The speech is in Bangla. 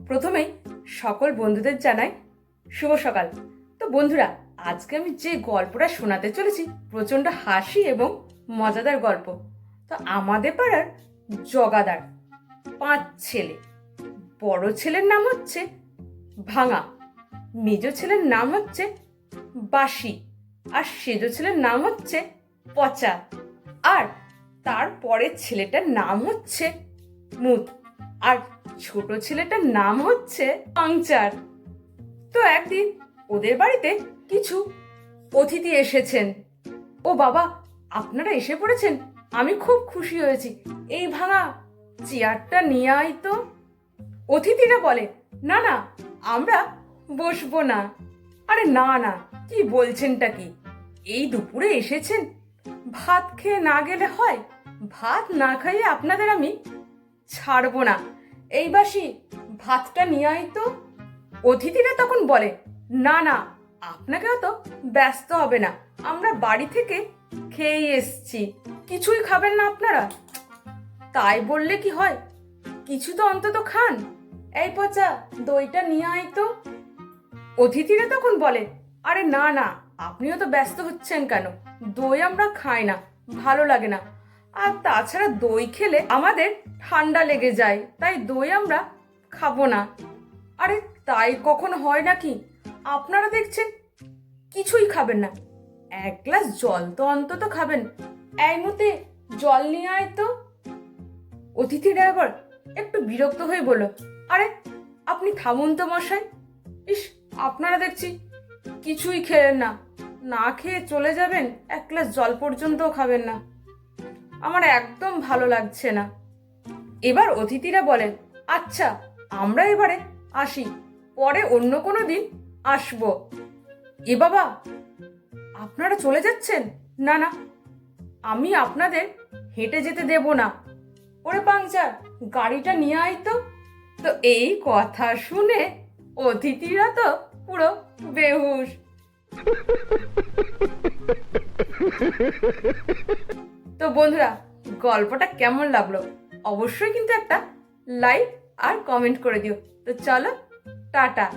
প্রথমেই সকল বন্ধুদের জানাই শুভ সকাল। তো বন্ধুরা, আজকে আমি যে গল্পটা শোনাতে চলেছি প্রচণ্ড হাসি এবং মজাদার গল্প। তো আমাদের পাড়ার জগাদার 5 ছেলে। বড় ছেলের নাম হচ্ছে ভাঙা, মেজ ছেলের নাম হচ্ছে বাসি, আর সেজ ছেলের নাম হচ্ছে পচা, আর তারপরের ছেলেটার নাম হচ্ছে মুত, আর ছোট ছেলেটার নাম হচ্ছে পাংচার। তো একদিন ওদের বাড়িতে কিছু অতিথি এসেছেন। ও বাবা, আপনারা এসে পড়েছেন, আমি খুব খুশি হয়েছি। এই ভাঙা, চেয়ারটা নিয়ে আয় তো। অতিথিরা বলে, না না, আমরা বসবো না। আরে না না, কি বলছেনটা কি? এই দুপুরে এসেছেন, ভাত খেয়ে না গেলে হয়? ভাত না খাইয়ে আপনাদের আমি ছাড়বো না। এই বাসি, ভাতটা নিয়ে আয় তো। অতিথিরা তখন বলে, না না, আপনাকেও তো ব্যস্ত হবে না, আমরা বাড়ি থেকে খেয়েই এসছি, কিছুই খাবেন না আপনারা? তাই বললে কি হয়, কিছু তো অন্তত খান। এই পচা, দইটা নিয়ে আয় তো। অতিথিরা তখন বলে, আরে না না, আপনিও তো ব্যস্ত হচ্ছেন কেন? দই আমরা খাই না, ভালো লাগে না, আর তাছাড়া দই খেলে আমাদের ঠান্ডা লেগে যায়, তাই দই আমরা খাবো না। আরে তাই কখন হয় নাকি? আপনারা দেখছেন কিছুই খাবেন না, এক গ্লাস জল তো অন্তত খাবেন। এই মতে, জল নিয়ে আয় তো। অতিথিরা এবার একটু বিরক্ত হয়ে বলল, আরে আপনি থামুন তো মশাই। ইস, আপনারা দেখছি কিছুই খেলেন না, না খেয়ে চলে যাবেন, এক গ্লাস জল পর্যন্তও খাবেন না, আমার একদম ভালো লাগছে না। এবার অতিথিরা বলেন, আচ্ছা আমরা এবারে আসি, পরে অন্য কোনো দিন আসবো। এ বাবা, আপনারা চলে যাচ্ছেন? না না, আমি আপনাদের হেঁটে যেতে দেব না। ওরে পাংচার, গাড়িটা নিয়ে আয় তো। তো এই কথা শুনে অতিথিরা তো পুরো বেহুশ। তো বন্ধুরা, গল্পটা কেমন লাগলো অবশ্যই কিন্তু একটা লাইক আর কমেন্ট করে দিও। তো চলো, টাটা।